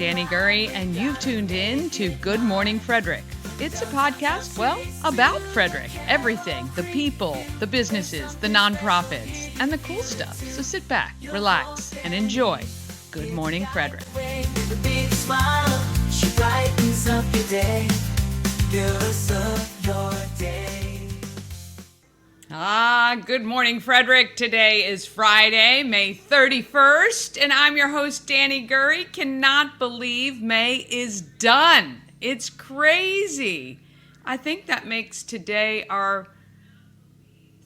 Danny Gurry, and you've tuned in to Good Morning Frederick. It's a podcast, well, about Frederick. Everything, the people, the businesses, the nonprofits, and the cool stuff. So sit back, relax, and enjoy Good Morning Frederick. She brightens up your day, fills up your day. Good morning, Frederick. Today is Friday, May 31st, and I'm your host, Danny Gurry. Cannot believe May is done. It's crazy. I think that makes today our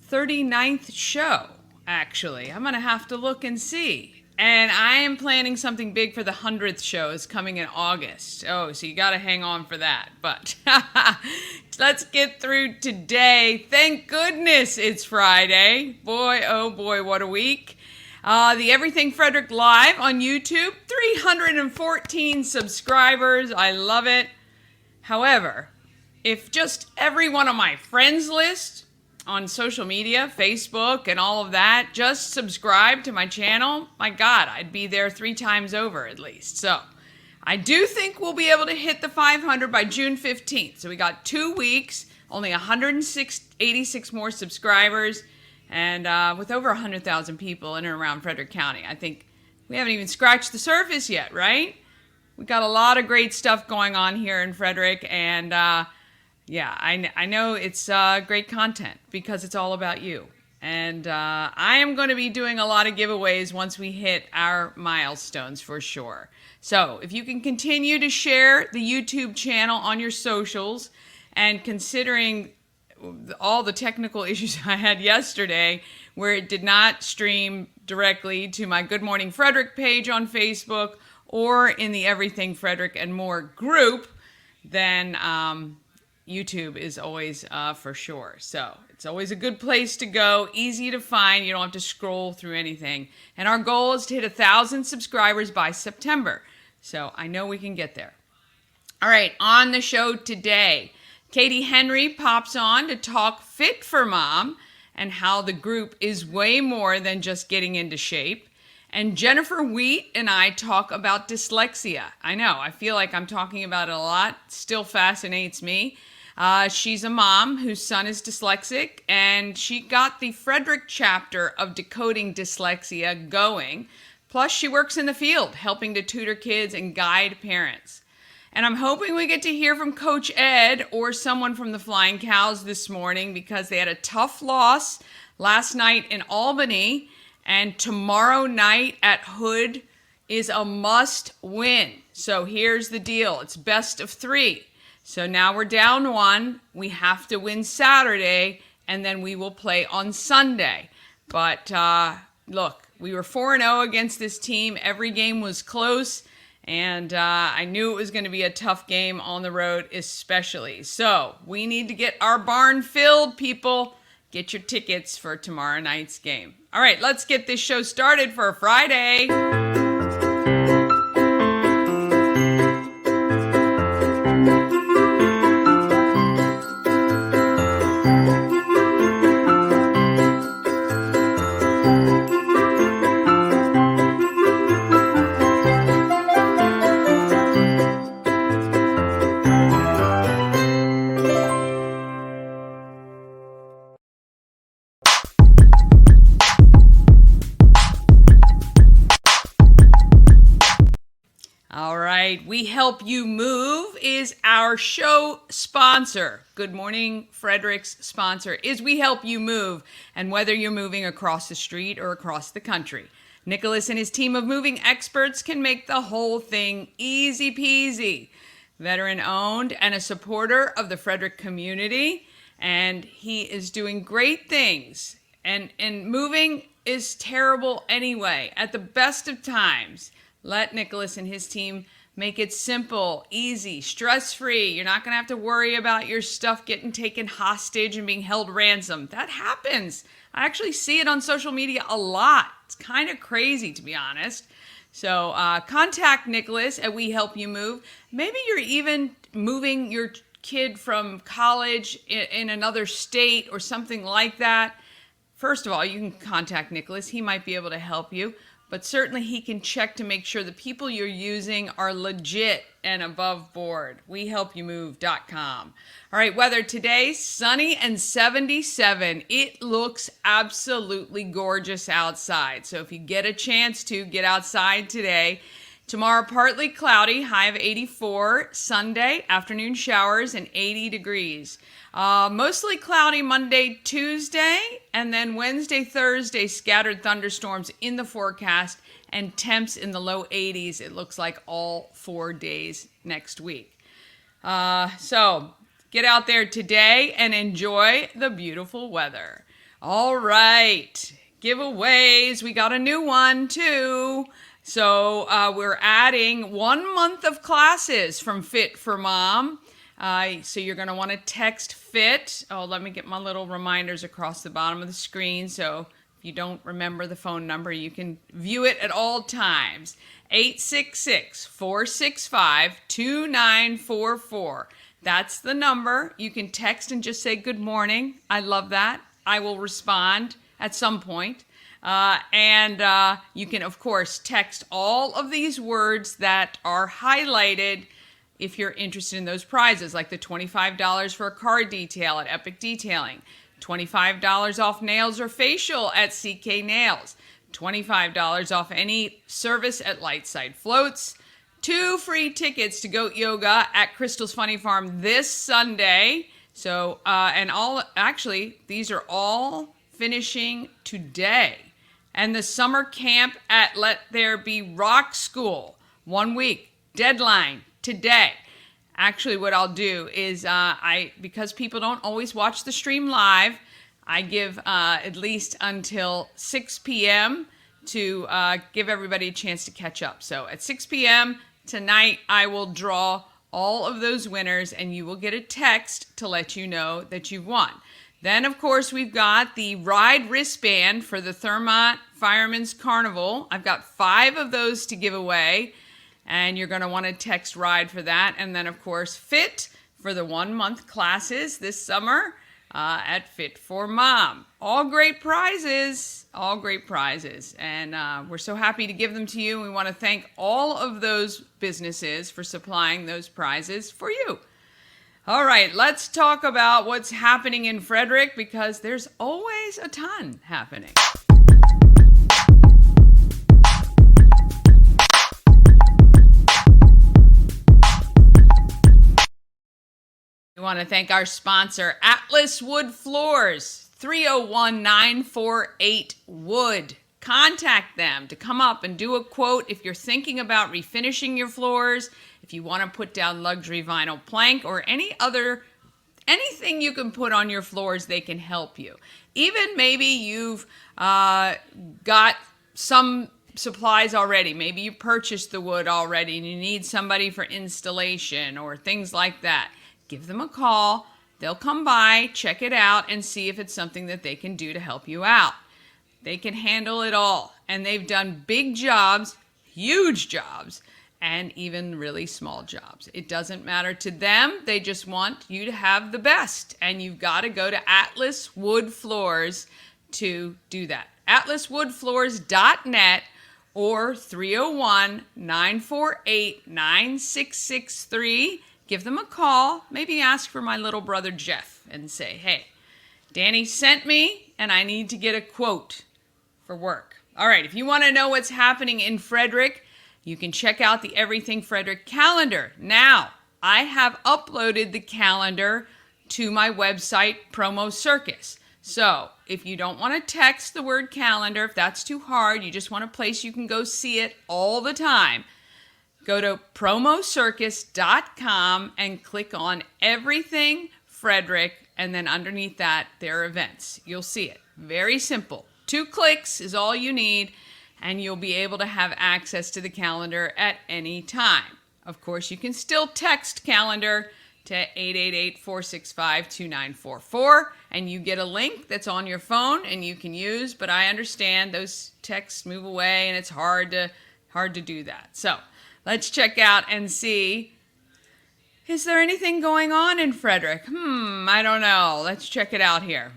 39th show, actually. I'm going to have to look and see. And I am planning something big for the 100th show. It's coming in August. Oh, so you got to hang on for that. But let's get through today. Thank goodness it's Friday. Boy, oh boy, what a week. The Everything Frederick Live on YouTube, 314 subscribers. I love it. However, if just every one of my friends list on social media, Facebook and all of that, just subscribe to my channel, my God, I'd be there 3 times over at least. So I do think we'll be able to hit the 500 by June 15th. So we got 2 weeks, only 186 more subscribers, and with over 100,000 people in and around Frederick County. I think we haven't even scratched the surface yet, right? We got a lot of great stuff going on here in Frederick, and yeah, I know it's great content because it's all about you. And I am going to be doing a lot of giveaways once we hit our milestones for sure. So if you can continue to share the YouTube channel on your socials, and considering all the technical issues I had yesterday where it did not stream directly to my Good Morning Frederick page on Facebook or in the Everything Frederick and More group, then YouTube is always for sure. So it's always a good place to go, easy to find. You don't have to scroll through anything. And our goal is to hit 1,000 subscribers by September. So I know we can get there. All right, on the show today, Katie Henry pops on to talk Fit for Mom and how the group is way more than just getting into shape. And Jennifer Wheat and I talk about dyslexia. I know, I feel like I'm talking about it a lot. It still fascinates me. She's a mom whose son is dyslexic, and she got the Frederick chapter of Decoding Dyslexia going. Plus, she works in the field, helping to tutor kids and guide parents. And I'm hoping we get to hear from Coach Ed or someone from the Flying Cows this morning because they had a tough loss last night in Albany, and tomorrow night at Hood is a must win. So here's the deal. It's best of 3. So now we're down 1. We have to win Saturday, and then we will play on Sunday. But look, we were 4-0 against this team. Every game was close, and I knew it was going to be a tough game on the road especially. So we need to get our barn filled, people. Get your tickets for tomorrow night's game. All right, let's get this show started for a Friday. We Help You Move is our show sponsor. Good Morning Frederick's sponsor is We Help You Move. And whether you're moving across the street or across the country, Nicholas and his team of moving experts can make the whole thing easy peasy. Veteran owned and a supporter of the Frederick community. And he is doing great things. And moving is terrible anyway. At the best of times, let Nicholas and his team make it simple, easy, stress-free. You're not going to have to worry about your stuff getting taken hostage and being held ransom. That happens. I actually see it on social media a lot. It's kind of crazy, to be honest. So contact Nicholas at We Help You Move. Maybe you're even moving your kid from college in another state or something like that. First of all, you can contact Nicholas. He might be able to help you. but certainly he can check to make sure the people you're using are legit and above board. WeHelpYouMove.com. All right, weather today, sunny and 77. It looks absolutely gorgeous outside. So if you get a chance to get outside today. Tomorrow, partly cloudy, high of 84. Sunday, afternoon showers and 80 degrees. Mostly cloudy Monday, Tuesday, and then Wednesday, Thursday, scattered thunderstorms in the forecast and temps in the low 80s. It looks like all 4 days next week. So get out there today and enjoy the beautiful weather. All right, giveaways. We got a new one too. So we're adding 1 month of classes from Fit for Mom. So you're going to want to text FIT. Oh, let me get my little reminders across the bottom of the screen. So if you don't remember the phone number, you can view it at all times. 866-465-2944. That's the number. You can text and just say good morning. I love that. I will respond at some point. And you can, of course, text all of these words that are highlighted if you're interested in those prizes, like the $25 for a car detail at Epic Detailing, $25 off nails or facial at CK Nails, $25 off any service at Lightside Floats, 2 free tickets to Goat Yoga at Crystal's Funny Farm this Sunday. So, these are all finishing today. And the summer camp at Let There Be Rock School, 1 week, deadline today. Actually, what I'll do is because people don't always watch the stream live, I give at least until 6 p.m. to give everybody a chance to catch up. So at 6 p.m. tonight, I will draw all of those winners, and you will get a text to let you know that you've won. Then, of course, we've got the ride wristband for the Thermont Fireman's Carnival. I've got 5 of those to give away, and you're going to want to text RIDE for that. And then, of course, FIT for the 1 month classes this summer at Fit for Mom. All great prizes, all great prizes. And we're so happy to give them to you. We want to thank all of those businesses for supplying those prizes for you. All right, let's talk about what's happening in Frederick, because there's always a ton happening. We want to thank our sponsor, Atlas Wood Floors, 301-948-WOOD. Contact them to come up and do a quote if you're thinking about refinishing your floors, if you want to put down luxury vinyl plank or anything you can put on your floors, they can help you. Even maybe you've got some supplies already. Maybe you purchased the wood already and you need somebody for installation or things like that. Give them a call. They'll come by, check it out, and see if it's something that they can do to help you out. They can handle it all. And they've done big jobs, huge jobs, and even really small jobs. It doesn't matter to them. They just want you to have the best. And you've got to go to Atlas Wood Floors to do that. AtlasWoodFloors.net or 301-948-9663. Give them a call. Maybe ask for my little brother Jeff and say, hey, Danny sent me and I need to get a quote for work. All right, if you want to know what's happening in Frederick, you can check out the Everything Frederick calendar. Now, I have uploaded the calendar to my website, Promo Circus. So, if you don't want to text the word calendar, if that's too hard, you just want a place you can go see it all the time, go to promocircus.com and click on Everything Frederick, and then underneath that, there are events. You'll see it. Very simple. 2 clicks is all you need, and you'll be able to have access to the calendar at any time. Of course, you can still text calendar to 888-465-2944, and you get a link that's on your phone and you can use, but I understand those texts move away and it's hard to do that. So let's check out and see, is there anything going on in Frederick? I don't know. Let's check it out here.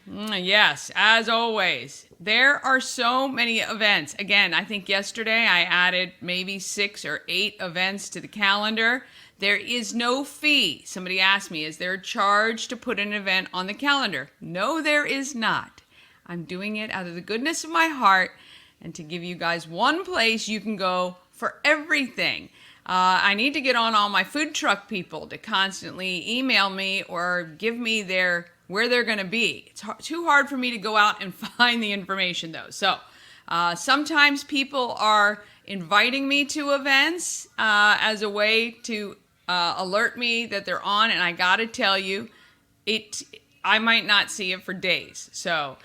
Yes, as always. There are so many events. Again, I think yesterday I added maybe 6 or 8 events to the calendar. There is no fee. Somebody asked me, is there a charge to put an event on the calendar? No, there is not. I'm doing it out of the goodness of my heart and to give you guys one place you can go for everything. I need to get on all my food truck people to constantly email me or give me where they're going to be. It's too hard for me to go out and find the information though. So sometimes people are inviting me to events as a way to alert me that they're on, and I got to tell you, I might not see it for days. So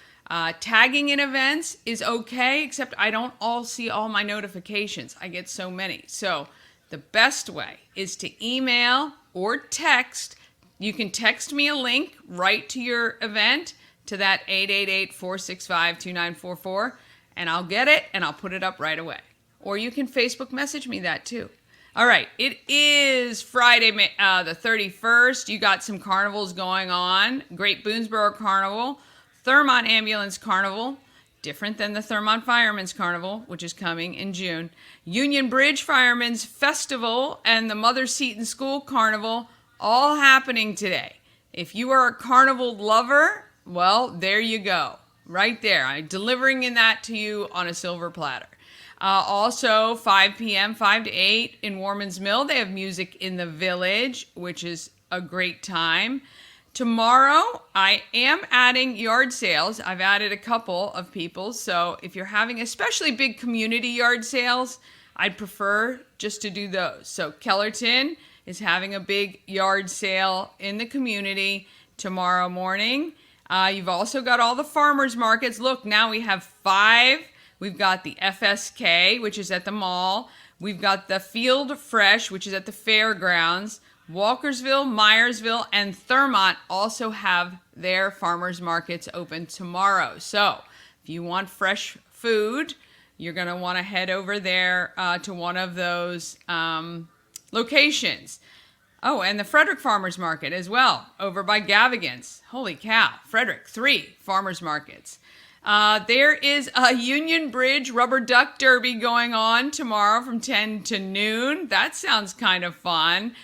tagging in events is okay, except I don't see all my notifications. I get so many. So the best way is to email or text. You can text me a link right to your event to that 888-465-2944, and I'll get it and I'll put it up right away. Or you can Facebook message me that too. All right, it is Friday, the 31st. You got some carnivals going on. Great Boonesboro Carnival, Thurmont Ambulance Carnival, different than the Thurmont Firemen's Carnival, which is coming in June. Union Bridge Firemen's Festival and the Mother Seton School Carnival, all happening today. If you are a carnival lover, well, there you go. Right there. I'm delivering that to you on a silver platter. Also, 5 p.m., 5 to 8 in Warman's Mill, they have Music in the Village, which is a great time. Tomorrow, I am adding yard sales. I've added a couple of people. So if you're having especially big community yard sales, I'd prefer just to do those. So Kellerton is having a big yard sale in the community tomorrow morning. You've also got all the farmers markets. Look, now we have 5. We've got the FSK, which is at the mall. We've got the Field Fresh, which is at the fairgrounds. Walkersville, Myersville, and Thurmont also have their farmers markets open tomorrow. So if you want fresh food, you're going to want to head over there to one of those locations. Oh, and the Frederick Farmers Market as well, over by Gavigan's. Holy cow, Frederick, 3 farmers markets. There is a Union Bridge Rubber Duck Derby going on tomorrow from 10 to noon. That sounds kind of fun.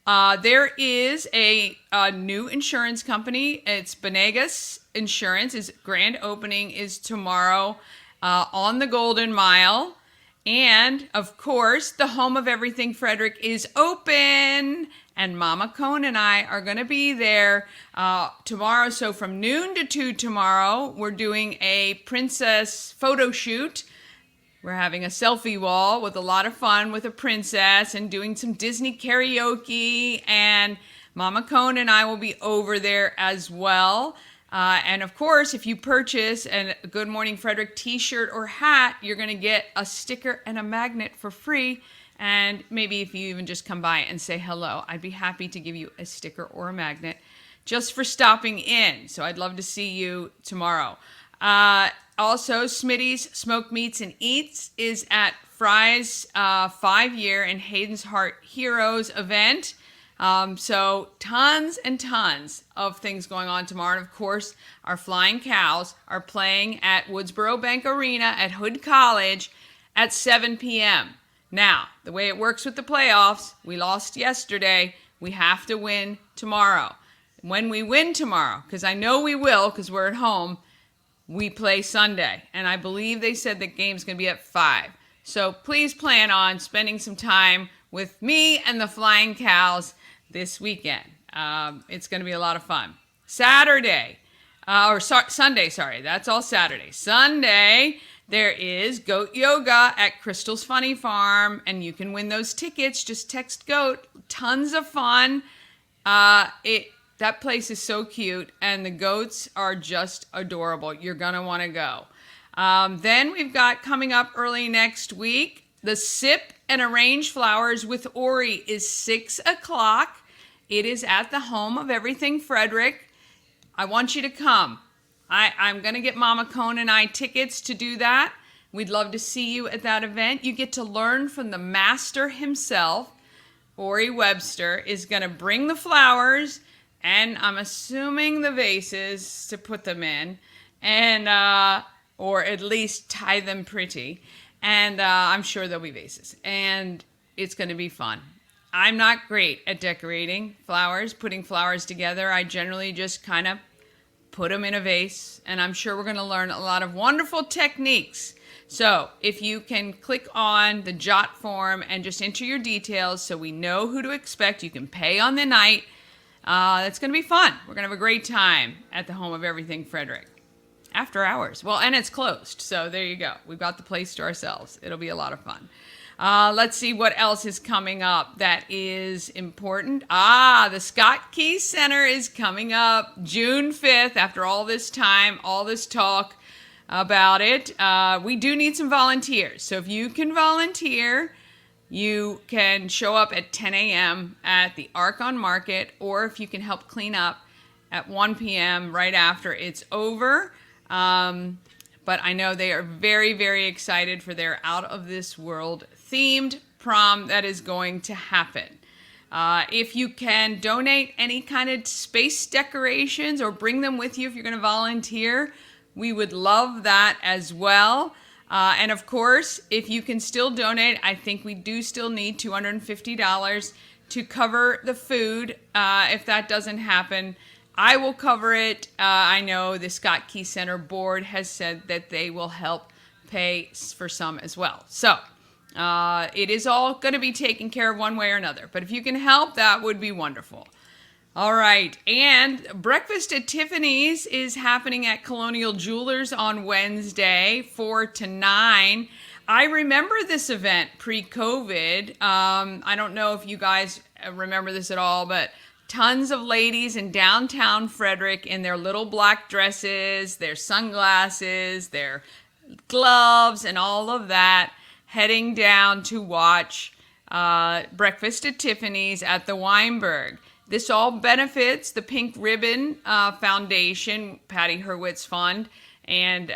There is a new insurance company. It's Benegas Insurance. Its grand opening is tomorrow on the Golden Mile. And, of course, the home of everything Frederick is open. And Mama Cone and I are going to be there tomorrow. So from noon to 2 tomorrow, we're doing a princess photo shoot. We're having a selfie wall with a lot of fun with a princess and doing some Disney karaoke. And Mama Cone and I will be over there as well. And of course, if you purchase a Good Morning Frederick t-shirt or hat, you're going to get a sticker and a magnet for free. And maybe if you even just come by and say hello, I'd be happy to give you a sticker or a magnet just for stopping in. So I'd love to see you tomorrow. Also, Smitty's Smoked Meats and Eats is at Fry's 5-year and Hayden's Heart Heroes event. So tons and tons of things going on tomorrow. And of course, our Flying Cows are playing at Woodsboro Bank Arena at Hood College at 7 p.m. Now, the way it works with the playoffs, we lost yesterday. We have to win tomorrow. When we win tomorrow, because I know we will because we're at home, we play Sunday. And I believe they said the game's going to be at 5. So please plan on spending some time with me and the Flying Cows this weekend. It's going to be a lot of fun. Sunday, sorry. That's all Saturday. Sunday, there is Goat Yoga at Crystal's Funny Farm, and you can win those tickets. Just text GOAT. Tons of fun. That place is so cute, and the goats are just adorable. You're going to want to go. Then we've got coming up early next week, the Sip and Arrange Flowers with Ori is 6 o'clock. It is at the home of everything Frederick. I want you to come. I'm going to get Mama Cone and I tickets to do that. We'd love to see you at that event. You get to learn from the master himself. Ori Webster is going to bring the flowers, and I'm assuming the vases to put them in, and or at least tie them pretty. And I'm sure there'll be vases, and it's going to be fun. I'm not great at decorating flowers, putting flowers together. I generally just kind of put them in a vase, and I'm sure we're going to learn a lot of wonderful techniques. So if you can click on the jot form and just enter your details so we know who to expect, you can pay on the night. That's going to be fun. We're going to have a great time at the home of Everything Frederick. After hours. Well, and it's closed, so there you go. We've got the place to ourselves. It'll be a lot of fun. Let's see what else is coming up that is important. The Scott Key Center is coming up June 5th. After all this time, all this talk about it, we do need some volunteers. So if you can volunteer, you can show up at 10 a.m. at the Ark on Market, or if you can help clean up at 1 p.m. right after it's over. But I know they are very, very excited for their Out of This World themed prom that is going to happen. If you can donate any kind of space decorations or bring them with you if you're going to volunteer, we would love that as well. And of course, if you can still donate, I think we do still need $250 to cover the food. If that doesn't happen, I will cover it. I know the Scott Key Center board has said that they will help pay for some as well. So it is all going to be taken care of one way or another. But if you can help, that would be wonderful. All right. And Breakfast at Tiffany's is happening at Colonial Jewelers on Wednesday, 4 to 9. I remember this event pre-COVID. I don't know if you guys remember this at all, but tons of ladies in downtown Frederick in their little black dresses, their sunglasses, their gloves, and all of that, heading down to watch Breakfast at Tiffany's at the Weinberg. This all benefits the Pink Ribbon Foundation, Patty Hurwitz Fund, and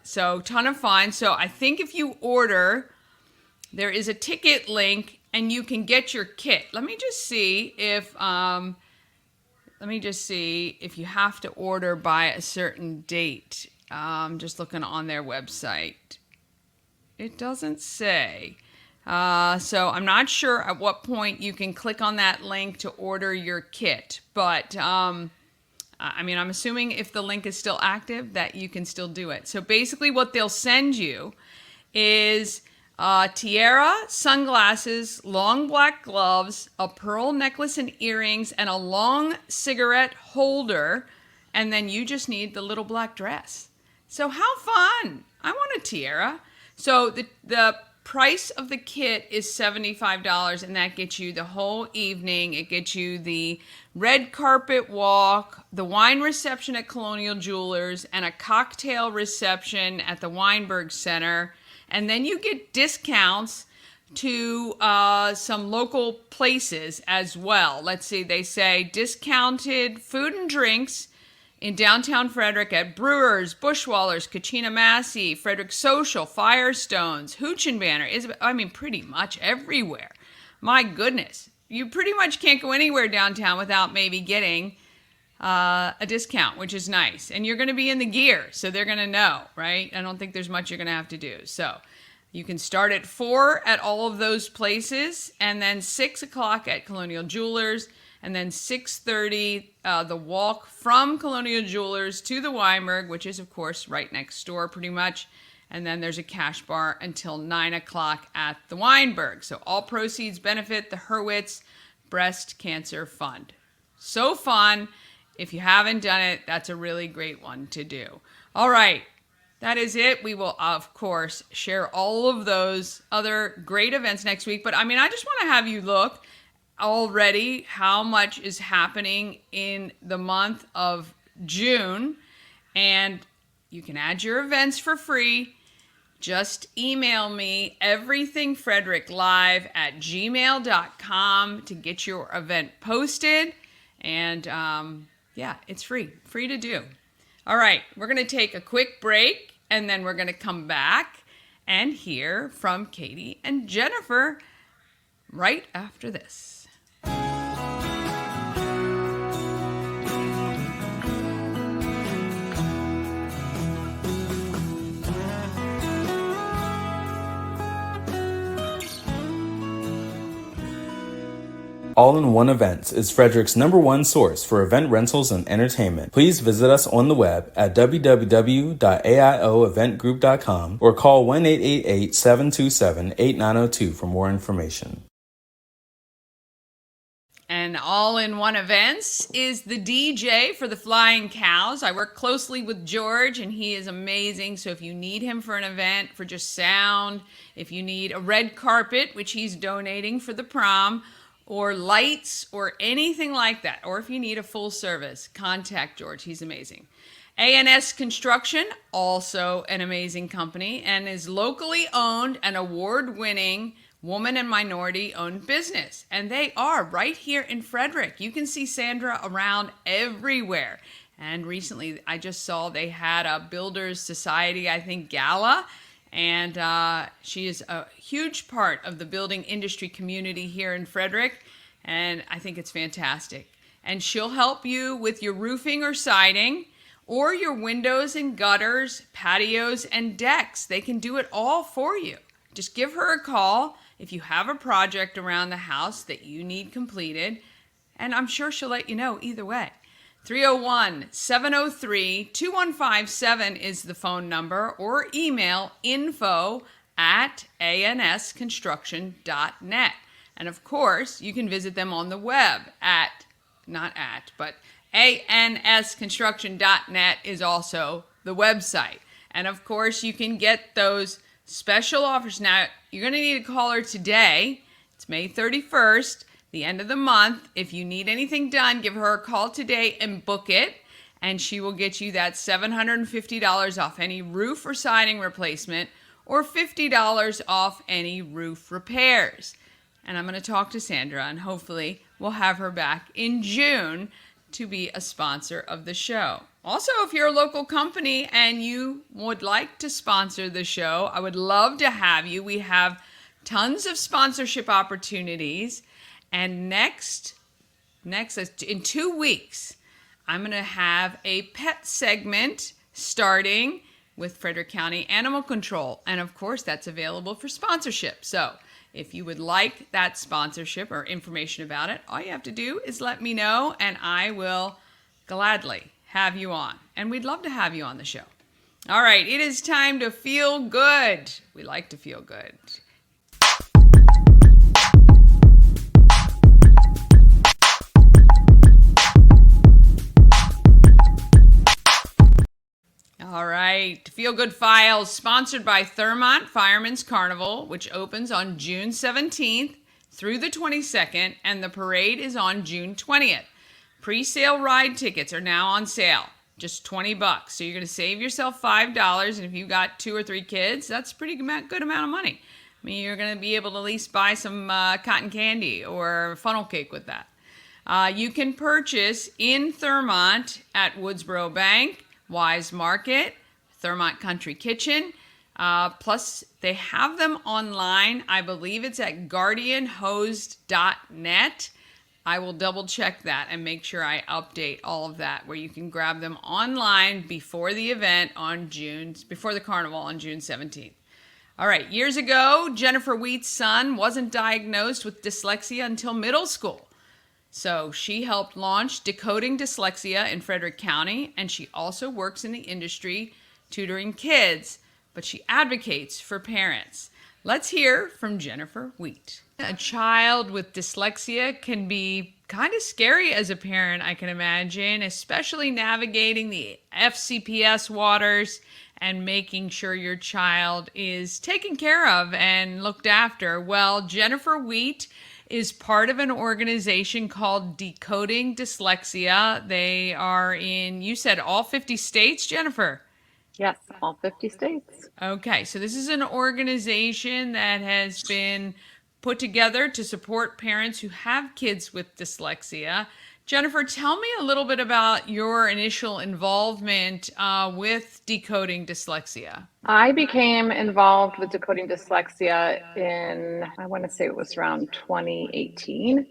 so ton of fun. So I think if you order, there is a ticket link and you can get your kit. Let me just see if you have to order by a certain date. Just looking on their website. It doesn't say. So I'm not sure at what point you can click on that link to order your kit. But I'm assuming if the link is still active that you can still do it. So basically what they'll send you is tiara, sunglasses, long black gloves, a pearl necklace and earrings, and a long cigarette holder. And then you just need the little black dress. So how fun! I want a tiara. So the price of the kit is $75, and that gets you the whole evening. It gets you the red carpet walk, the wine reception at Colonial Jewelers, and a cocktail reception at the Weinberg Center. And then you get discounts to some local places as well. Let's see, they say discounted food and drinks in downtown Frederick at Brewers, Bushwallers, Kachina Massey, Frederick Social, Firestones, Hooch and Banner. Pretty much everywhere. My goodness. You pretty much can't go anywhere downtown without maybe getting a discount, which is nice. And you're going to be in the gear, so they're going to know, right? I don't think there's much you're going to have to do. So you can start at 4 at all of those places, and then 6 o'clock at Colonial Jewelers, and then 6:30, the walk from Colonial Jewelers to the Weinberg, which is, of course, right next door pretty much. And then there's a cash bar until 9 o'clock at the Weinberg. So all proceeds benefit the Hurwitz Breast Cancer Fund. So fun. If you haven't done it, that's a really great one to do. All right. That is it. We will, of course, share all of those other great events next week. But, I just want to have you look already how much is happening in the month of June. And you can add your events for free. Just email me everythingfredericklive@gmail.com to get your event posted. And it's free to do. All right, we're going to take a quick break, and then we're going to come back and hear from Katie and Jennifer right after this. All-in-One Events is Frederick's #1 source for event rentals and entertainment. Please visit us on the web at www.aioeventgroup.com or call 1-888-727-8902 for more information. And All-in-One Events is the DJ for the Flying Cows. I work closely with George, and he is amazing. So if you need him for an event, for just sound, if you need a red carpet, which he's donating for the prom, or lights, or anything like that, or if you need a full service, contact George. He's amazing. ANS Construction, also an amazing company, and is locally owned and award-winning woman and minority owned business. And they are right here in Frederick. You can see Sandra around everywhere. And recently I just saw they had a Builders Society, I think, gala. And she is a huge part of the building industry community here in Frederick. And I think it's fantastic. And she'll help you with your roofing or siding, or your windows and gutters, patios and decks. They can do it all for you. Just give her a call if you have a project around the house that you need completed, and I'm sure she'll let you know either way. 301-703-2157 is the phone number, or email info@ansconstruction.net. And of course, you can visit them on the web at, ansconstruction.net is also the website. And of course, you can get those special offers. Now, you're going to need a caller today. It's May 31st, the end of the month. If you need anything done, give her a call today and book it, and she will get you that $750 off any roof or siding replacement, or $50 off any roof repairs. And I'm going to talk to Sandra, and hopefully we'll have her back in June to be a sponsor of the show. Also, if you're a local company and you would like to sponsor the show, I would love to have you. We have tons of sponsorship opportunities. And next, in 2 weeks, I'm going to have a pet segment starting with Frederick County Animal Control. And of course, that's available for sponsorship. So if you would like that sponsorship or information about it, all you have to do is let me know, and I will gladly have you on. And we'd love to have you on the show. All right, it is time to feel good. We like to feel good. All right, Feel Good Files, sponsored by Thurmont Fireman's Carnival, which opens on June 17th through the 22nd, and the parade is on June 20th. Pre-sale ride tickets are now on sale, just $20. So you're going to save yourself $5, and if you've got 2 or 3 kids, that's a pretty good amount of money. I mean, you're going to be able to at least buy some cotton candy or funnel cake with that. You can purchase in Thurmont at Woodsboro Bank, Wise Market, Thurmont Country Kitchen. Plus, they have them online. I believe it's at guardianhosed.net. I will double check that and make sure I update all of that, where you can grab them online before the event before the carnival on June 17th. All right, years ago, Jennifer Wheat's son wasn't diagnosed with dyslexia until middle school. So she helped launch Decoding Dyslexia in Frederick County, and she also works in the industry tutoring kids, but she advocates for parents. Let's hear from Jennifer Wheat. A child with dyslexia can be kind of scary as a parent, I can imagine, especially navigating the FCPS waters and making sure your child is taken care of and looked after. Well, Jennifer Wheat is part of an organization called Decoding Dyslexia. They are in, you said, all 50 states, Jennifer? Yes, all 50 states. Okay, so this is an organization that has been put together to support parents who have kids with dyslexia. Jennifer, tell me a little bit about your initial involvement with Decoding Dyslexia. I became involved with Decoding Dyslexia in, I want to say it was around 2018.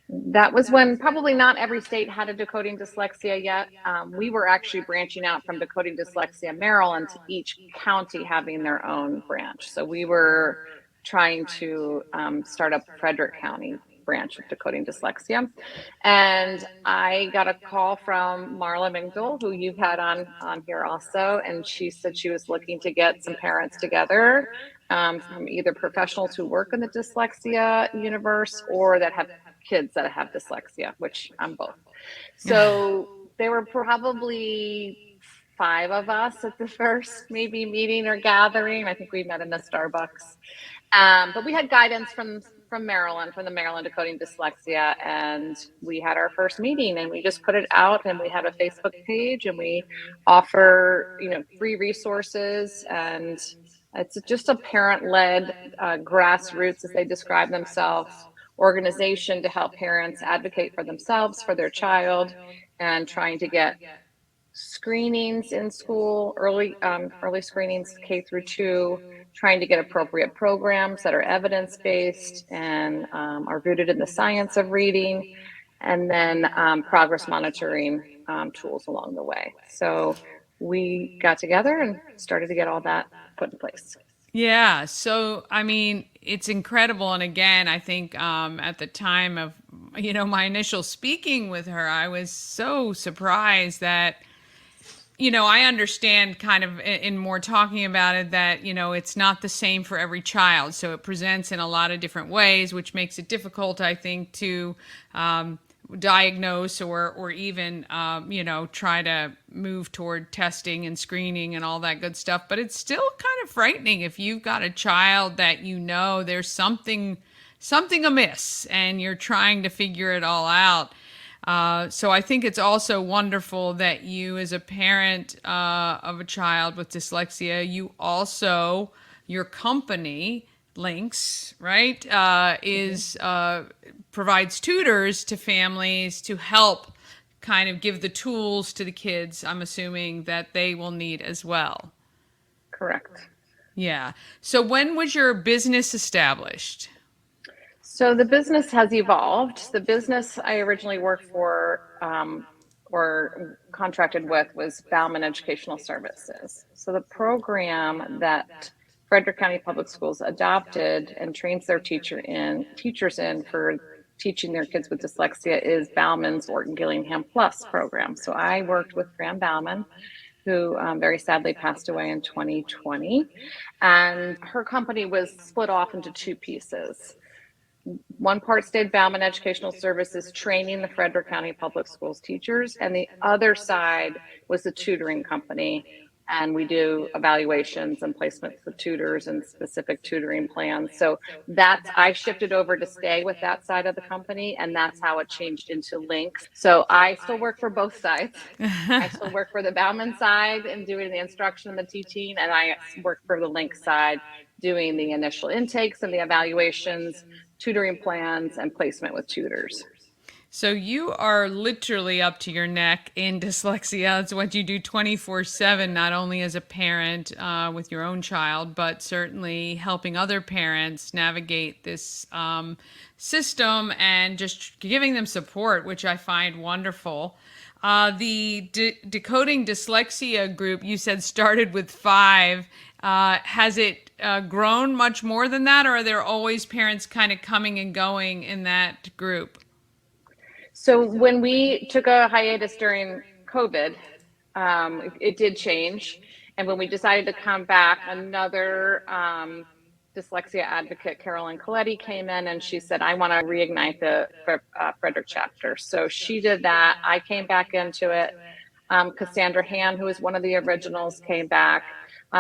That was when probably not every state had a Decoding Dyslexia yet. We were actually branching out from Decoding Dyslexia Maryland to each county having their own branch. So we were trying to start up Frederick County branch of Decoding Dyslexia. And I got a call from Marla Mingdal, who you've had on here also, and she said she was looking to get some parents together, from either professionals who work in the dyslexia universe or that have kids that have dyslexia, which I'm both. So there were probably 5 of us at the first maybe meeting or gathering. I think we met in the Starbucks. But we had guidance from Maryland, from the Maryland Decoding Dyslexia, and we had our first meeting, and we just put it out, and we had a Facebook page, and we offer, free resources, and it's just a parent-led, grassroots, as they describe themselves, organization to help parents advocate for themselves, for their child, and trying to get screenings in school, early screenings K through 2, trying to get appropriate programs that are evidence-based and are rooted in the science of reading, and then progress monitoring tools along the way. So we got together and started to get all that put in place. Yeah. So, I mean, it's incredible. And again, I think at the time of, my initial speaking with her, I was so surprised that, I understand kind of in more talking about it that, it's not the same for every child. So it presents in a lot of different ways, which makes it difficult, I think, to diagnose or even, try to move toward testing and screening and all that good stuff. But it's still kind of frightening if you've got a child that there's something amiss and you're trying to figure it all out. So I think it's also wonderful that you, as a parent of a child with dyslexia, your company, Links, right, provides tutors to families to help kind of give the tools to the kids, I'm assuming, that they will need as well. Correct. Yeah. So when was your business established? So the business has evolved. The business I originally worked for or contracted with was Bauman Educational Services. So the program that Frederick County Public Schools adopted and trains their teachers in for teaching their kids with dyslexia is Bauman's Orton Gillingham Plus program. So I worked with Fran Bauman, who very sadly passed away in 2020. And her company was split off into 2 pieces. One part stayed Bauman Educational Services, training the Frederick County Public Schools teachers, and the other side was the tutoring company. And we do evaluations and placements of tutors and specific tutoring plans. So I shifted over to stay with that side of the company, and that's how it changed into Links. So I still work for both sides. I still work for the Bauman side and doing the instruction and the teaching, and I work for the Links side doing the initial intakes and the evaluations, tutoring plans, and placement with tutors. So you are literally up to your neck in dyslexia. It's what you do 24/7, not only as a parent with your own child, but certainly helping other parents navigate this system and just giving them support, which I find wonderful. The Decoding Dyslexia group, you said, started with 5. Has it grown much more than that, or are there always parents kind of coming and going in that group? So when we took a hiatus during COVID, it did change. And when we decided to come back, another dyslexia advocate, Carolyn Coletti, came in and she said, I want to reignite the Frederick chapter. So she did that. I came back into it. Cassandra Han, who was one of the originals, came back.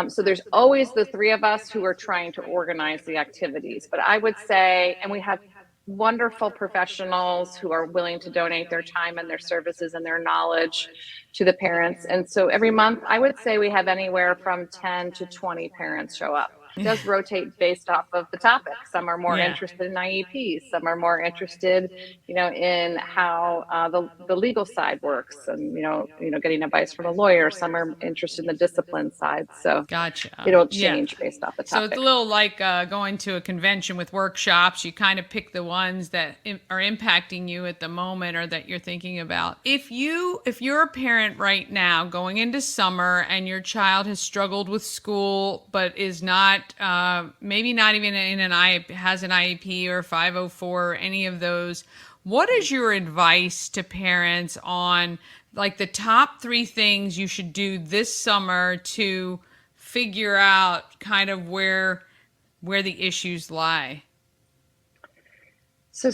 So there's always the 3 of us who are trying to organize the activities. But I would say, and we have wonderful professionals who are willing to donate their time and their services and their knowledge to the parents. And so every month, I would say we have anywhere from 10 to 20 parents show up. It does rotate based off of the topic. Some are more interested in IEPs. Some are more interested, in how the legal side works, and getting advice from a lawyer. Some are interested in the discipline side. So gotcha. It'll change based off the topic. So it's a little like going to a convention with workshops. You kind of pick the ones that are impacting you at the moment or that you're thinking about. If you're a parent right now going into summer and your child has struggled with school but is not that maybe not even in has an IEP or 504 or any of those, what is your advice to parents on like the top 3 things you should do this summer to figure out kind of where the issues lie? So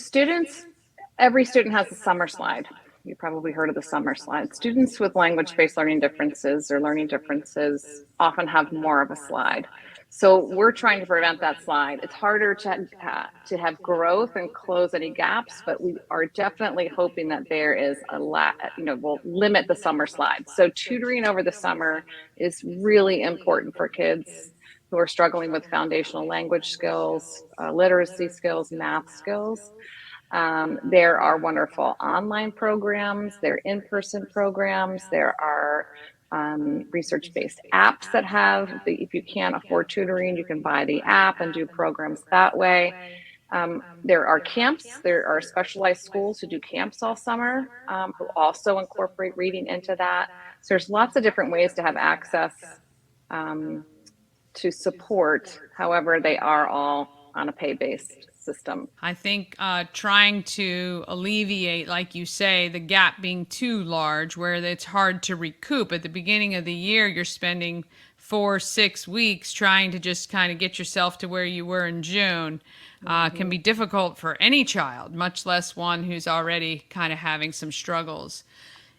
every student has a summer slide. You probably heard of the summer slide. Students with language-based learning differences or learning differences often have more of a slide. So we're trying to prevent that slide. It's harder to have growth and close any gaps, but we are definitely hoping that there is we'll limit the summer slide. So tutoring over the summer is really important for kids who are struggling with foundational language skills, literacy skills, math skills. There are wonderful online programs, there are in-person programs, there are research-based apps that if you can't afford tutoring, you can buy the app and do programs that way. There are camps, there are specialized schools who do camps all summer, who also incorporate reading into that. So there's lots of different ways to have access to support. However, they are all on a pay-based system. I think trying to alleviate, like you say, the gap being too large where it's hard to recoup. At the beginning of the year, you're spending 4-6 weeks trying to just kind of get yourself to where you were in June. Can be difficult for any child, much less one who's already kind of having some struggles.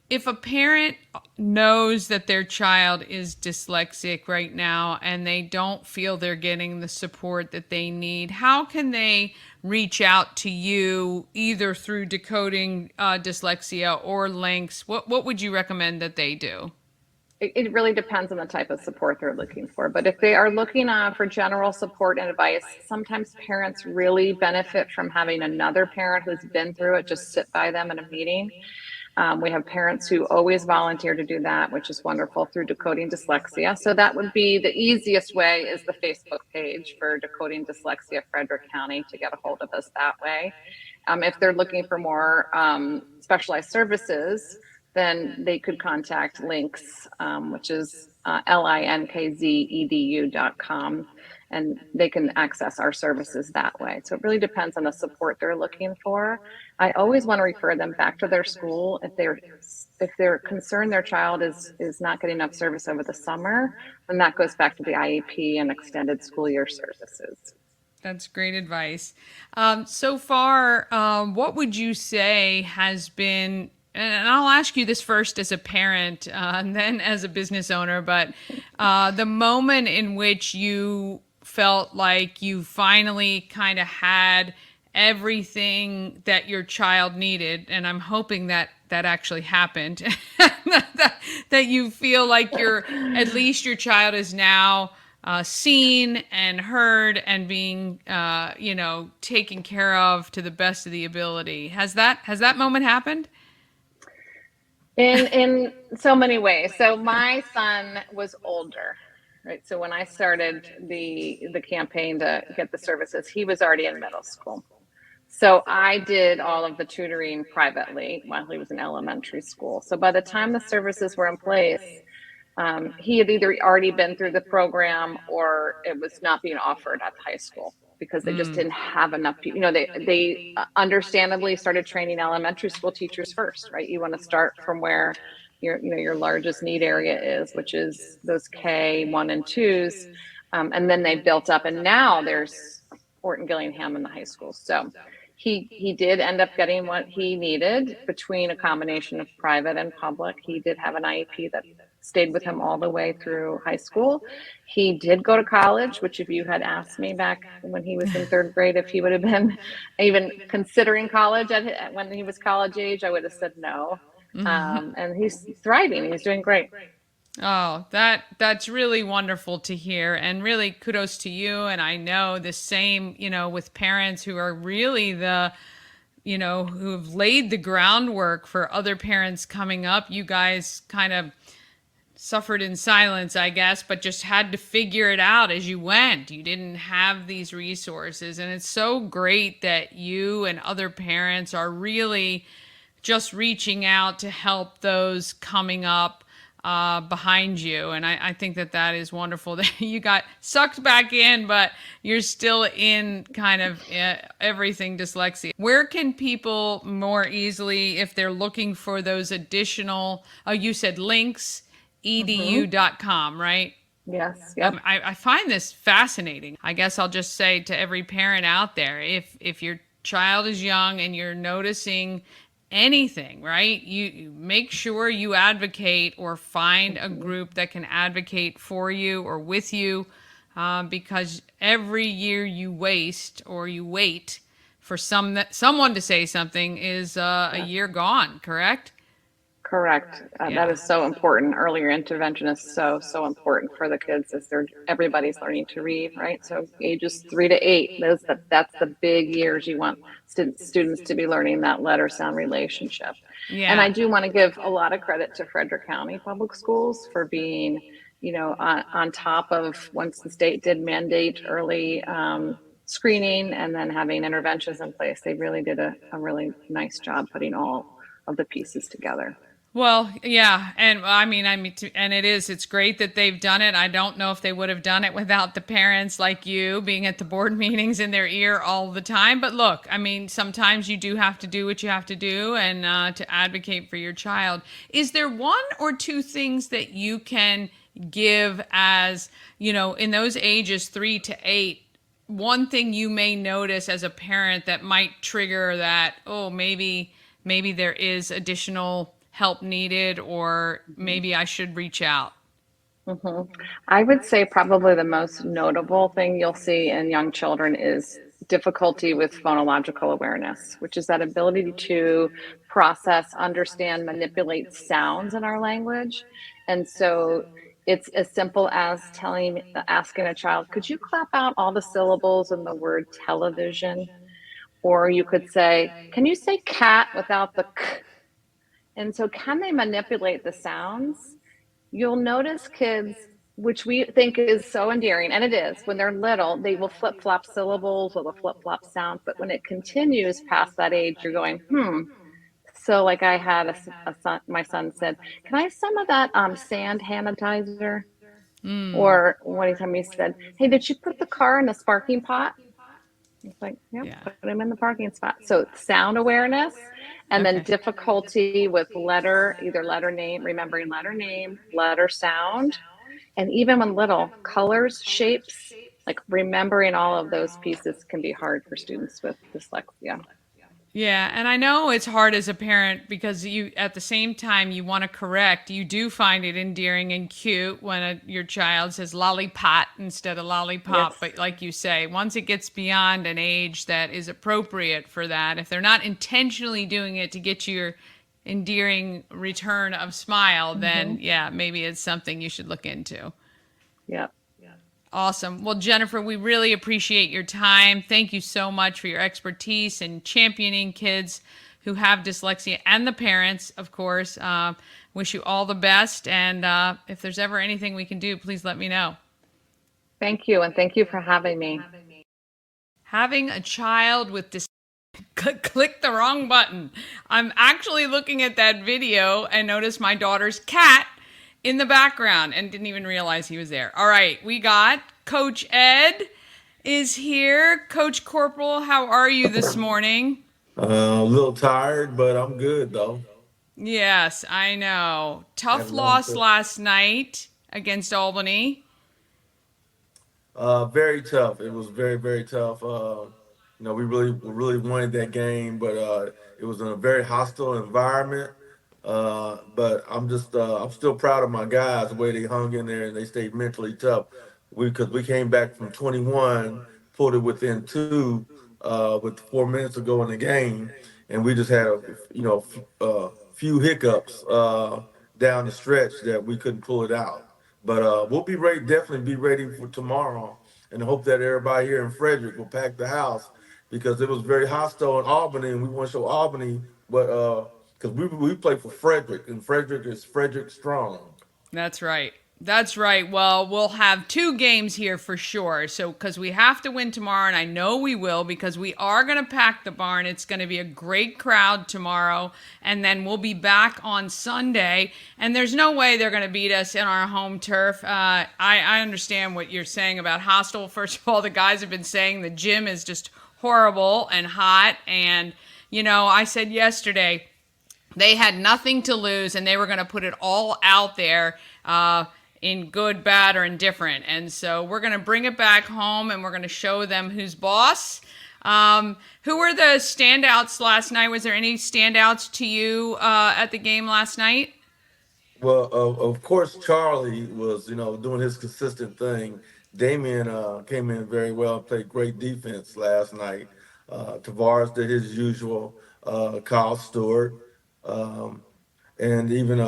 If a parent knows that their child is dyslexic right now and they don't feel they're getting the support that they need, how can they reach out to you either through Decoding Dyslexia or links? What would you recommend that they do? It really depends on the type of support they're looking for. But if they are looking for general support and advice, sometimes parents really benefit from having another parent who's been through it just sit by them in a meeting. We have parents who always volunteer to do that, which is wonderful, through Decoding Dyslexia. So that would be the easiest way, is the Facebook page for Decoding Dyslexia Frederick County, to get a hold of us that way. If they're looking for more specialized services, then they could contact Links, which is linkzedu.com. And they can access our services that way. So it really depends on the support they're looking for. I always want to refer them back to their school if they're concerned their child is not getting enough service over the summer. Then that goes back to the IEP and extended school year services. That's great advice. So far, what would you say has been, and I'll ask you this first as a parent and then as a business owner, but the moment in which you felt like you finally kind of had everything that your child needed, and I'm hoping that actually happened, that you feel like at least your child is now seen and heard and being taken care of to the best of the ability. Has that moment happened? In so many ways. So my son was older, right? So when I started the campaign to get the services, he was already in middle school. So I did all of the tutoring privately while he was in elementary school. So by the time the services were in place, he had either already been through the program or it was not being offered at the high school because they just didn't have enough people. They understandably started training elementary school teachers first, right? You want to start from where your largest need area is, which is those K1 and 2s. And then they built up, and now there's Fort and Gillingham in the high school. So he did end up getting what he needed between a combination of private and public. He did have an IEP that stayed with him all the way through high school. He did go to college, which if you had asked me back when he was in third grade if he would have been even considering college when he was college age, I would have said no. And he's thriving. He's doing great. Oh, that's really wonderful to hear, and really kudos to you. And I know the same, with parents who are really who have laid the groundwork for other parents coming up. You guys kind of suffered in silence, I guess, but just had to figure it out as you went. You didn't have these resources, and it's so great that you and other parents are really just reaching out to help those coming up. behind you. And I think that that is wonderful that you got sucked back in, but you're still in kind of everything dyslexia. Where can people more easily, if they're looking for those additional, oh, you said links, Hmm. edu.com, right? Yes. Yep. I find this fascinating. I guess I'll just say to every parent out there, if your child is young and you're noticing anything, right? You make sure you advocate or find a Hmm. group that can advocate for you or with you, because every year you waste or you wait for someone to say something is a Yeah. year gone. Correct? Correct. That Yeah. is so important. Earlier intervention is so important for the kids as they're everybody's learning to read, right? So ages 3 to 8, that's the big years you want students to be learning that letter sound relationship. And I Yeah. do want to give a lot of credit to Frederick County Public Schools for being, on top of once the state did mandate early screening and then having interventions in place. They really did a really nice job putting all of the pieces together. Well, yeah, and and it's great that they've done it. I don't know if they would have done it without the parents like you being at the board meetings in their ear all the time. But look, I mean, sometimes you do have to do what you have to do and to advocate for your child. Is there one or two things that you can give as, in those ages 3 to 8? One thing you may notice as a parent that might trigger that, oh, maybe there is additional help needed, or maybe I should reach out. Hmm. I would say probably the most notable thing you'll see in young children is difficulty with phonological awareness, which is that ability to process, understand, manipulate sounds in our language. And so it's as simple as asking a child, could you clap out all the syllables in the word television? Or you could say, can you say cat without the k? And so, can they manipulate the sounds? You'll notice kids, which we think is so endearing, and it is, when they're little, they will flip flop syllables or the flip flop sounds. But when it continues past that age, you're going, hmm. So, like I had a son, my son said, can I have some of that sand sanitizer? Or one time he said, hey, did you put the car in the sparking pot? It's like, yep, Yeah. put them in the parking spot. So sound awareness and then Okay. difficulty with either letter name, remembering letter name, letter sound, and even when little, colors, shapes, like remembering all of those pieces can be hard for students with dyslexia. Yeah, and I know it's hard as a parent because you, at the same time, you want to correct. You do find it endearing and cute when your child says lollipop instead of lollipop. Yes. But like you say, once it gets beyond an age that is appropriate for that, if they're not intentionally doing it to get your endearing return of smile, then Mm-hmm. yeah, maybe it's something you should look into. Yep. Awesome. Well, Jennifer, we really appreciate your time. Thank you so much for your expertise in championing kids who have dyslexia and the parents, of course. Wish you all the best. And if there's ever anything we can do, please let me know. Thank you. And thank you for having me. Having a child with dyslexia. Click the wrong button. I'm actually looking at that video and noticed my daughter's cat in the background and didn't even realize he was there. All right, we got Coach Ed is here. Coach Corporal, how are you this morning? A little tired, but I'm good though. Yes, I know. Had Tough a long loss trip. last night against Albany. Very tough. It was very tough. We really wanted that game, but it was in a very hostile environment. But I'm still proud of my guys the way they hung in there and they stayed mentally tough. Because we came back from 21, pulled it within two, with 4 minutes to go in the game, and we just had few hiccups down the stretch that we couldn't pull it out. But we'll be ready, definitely be ready for tomorrow, and hope that everybody here in Frederick will pack the house because it was very hostile in Albany, and we want to show Albany what because we play for Frederick, and Frederick is Frederick strong. That's right. That's right. Well, we'll have two games here for sure. So, because we have to win tomorrow, and I know we will, because we are going to pack the barn. It's going to be a great crowd tomorrow, and then we'll be back on Sunday. And there's no way they're going to beat us in our home turf. I understand what you're saying about hostile. First of all, the guys have been saying the gym is just horrible and hot. And, I said yesterday they had nothing to lose, and they were going to put it all out there. In good, bad, or indifferent. And so we're going to bring it back home, and we're going to show them who's boss. Who were the standouts last night? Was there any standouts to you at the game last night? Well, of course, Charlie was, doing his consistent thing. Damian came in very well, played great defense last night. Tavares did his usual. Kyle Stewart. And even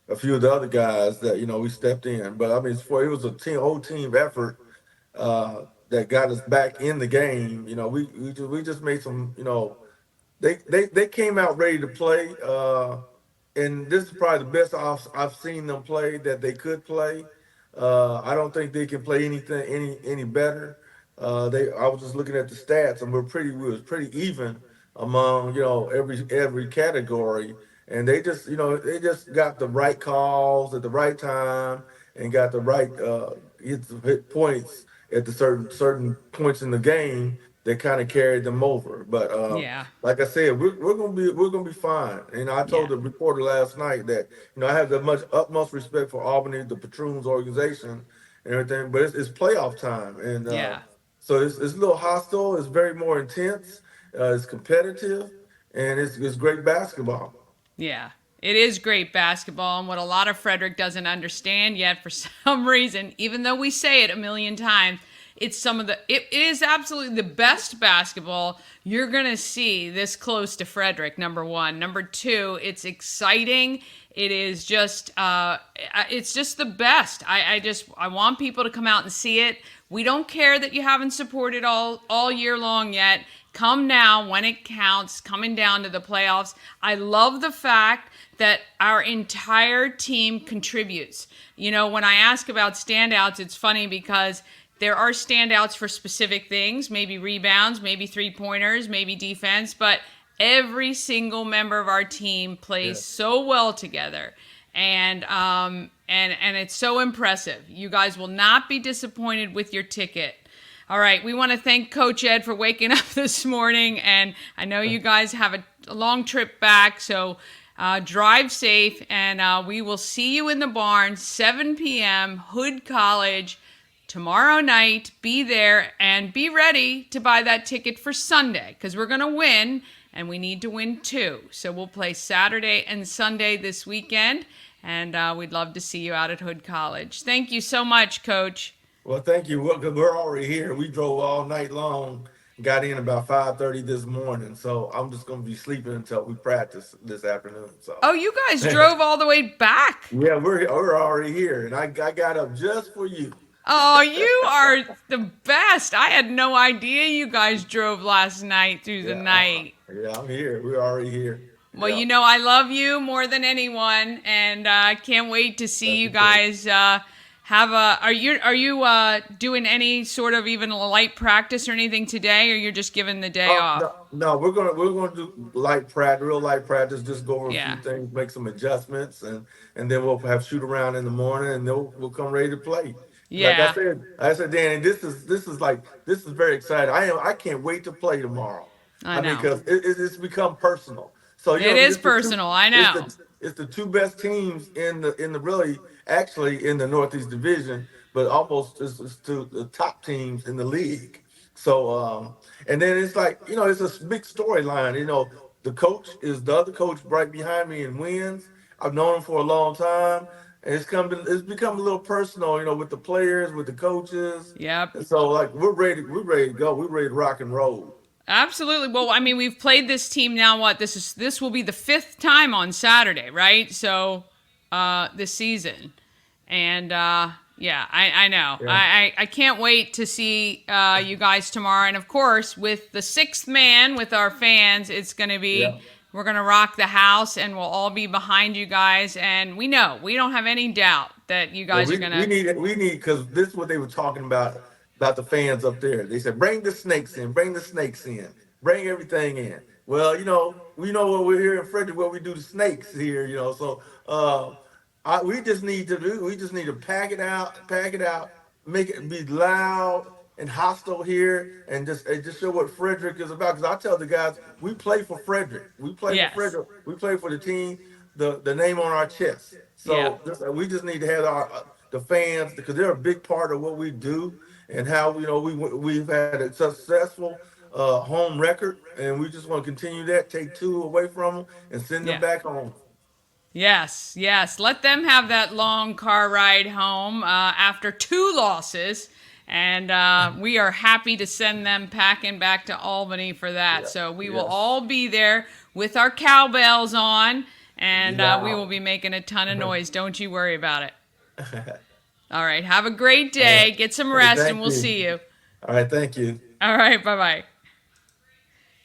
a few of the other guys that we stepped in. But I mean, it was a whole team effort that got us back in the game. We just made some. They came out ready to play, and this is probably the best I've seen them play that they could play. I don't think they can play anything any better. I was just looking at the stats, and we was pretty even among every category, and they just got the right calls at the right time and got the right hit points at the certain points in the game that kind of carried them over. But Yeah. like I said, we're gonna be fine. And I told Yeah. the reporter last night that I have the utmost respect for Albany, the Patroons organization, and everything. But it's playoff time, and Yeah. so it's a little hostile. It's very more intense. It's competitive, and it's great basketball. Yeah, it is great basketball, and what a lot of Frederick doesn't understand yet for some reason, even though we say it a million times, it is absolutely the best basketball you're going to see this close to Frederick, number one. Number two, it's exciting. It is just, it's just the best. I want people to come out and see it. We don't care that you haven't supported all year long yet. Come now when it counts, coming down to the playoffs. I love the fact that our entire team contributes. When I ask about standouts, it's funny because there are standouts for specific things, maybe rebounds, maybe three-pointers, maybe defense, but every single member of our team plays so well together. And it's so impressive. You guys will not be disappointed with your ticket. All right, we want to thank Coach Ed for waking up this morning, and I know you guys have a long trip back, so drive safe, and we will see you in the barn, 7 p.m., Hood College, tomorrow night. Be there, and be ready to buy that ticket for Sunday, because we're going to win, and we need to win too. So we'll play Saturday and Sunday this weekend, and we'd love to see you out at Hood College. Thank you so much, Coach. Well, thank you. We're already here. We drove all night long, got in about 5:30 this morning. So I'm just going to be sleeping until we practice this afternoon. So. Oh, you guys drove all the way back. Yeah, we're already here, and I got up just for you. Oh, you are the best. I had no idea you guys drove last night through the night. Yeah, I'm here. We're already here. Well, Yeah. I love you more than anyone, and I can't wait to see you guys are you doing any sort of even a light practice or anything today, or you're just giving the day off? No, we're gonna do light practice, real light practice. Just go over a Yeah. few things, make some adjustments, and then we'll have shoot around in the morning, and then we'll come ready to play. Like Yeah. I said, Danny, this is very exciting. I can't wait to play tomorrow. I know. mean, because it's become personal. So It is it's personal, I know. It's the two best teams in the really actually in the Northeast Division, but almost it's to the top teams in the league. So and then it's like it's a big storyline. The other coach right behind me and wins. I've known him for a long time, and it's become a little personal. With the players, with the coaches. Yep. And so like we're ready to go. We're ready to rock and roll. Absolutely. Well, I mean, we've played this team now. This will be the 5th time on Saturday, right? So, this season, and yeah, I know. Yeah. I can't wait to see you guys tomorrow, and of course, with the 6th man, with our fans, it's going to be. Yeah. We're going to rock the house, and we'll all be behind you guys. And we don't have any doubt that you Yeah, guys are gonna. we need because this is what they were talking about the fans up there. They said, bring the snakes in, bring the snakes in, bring everything in. Well, we know what we're here in Frederick, what we do to snakes here, So we just need to pack it out, make it be loud and hostile here, and just show what Frederick is about. Because I tell the guys, we play for Frederick, we play for Yes. Frederick, we play for the team, the name on our chest. Yeah. So we just need to have the fans because they're a big part of what we do and how we've had a successful home record, and we just want to continue that. Take two away from them and send them Yeah. back home. Yes, yes. Let them have that long car ride home after 2 losses. And we are happy to send them packing back to Albany for that. Yeah. So we will Yes. all be there with our cowbells on, and we will be making a ton of noise. Don't you worry about it. All right. Have a great day. Get some rest, and Thank we'll you. see you. All right, thank you. All right. Bye-bye.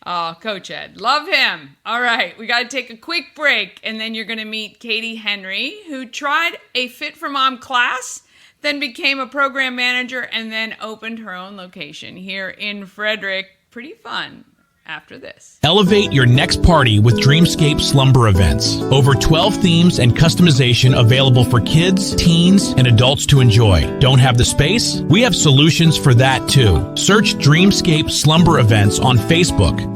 Oh, Coach Ed. Love him. All right. We got to take a quick break, and then you're going to meet Katie Henry, who tried a Fit for Mom class, then became a program manager, and then opened her own location here in Frederick. Pretty fun after this. Elevate your next party with Dreamscape Slumber Events. Over 12 themes and customization available for kids, teens, and adults to enjoy. Don't have the space? We have solutions for that too. Search Dreamscape Slumber Events on Facebook.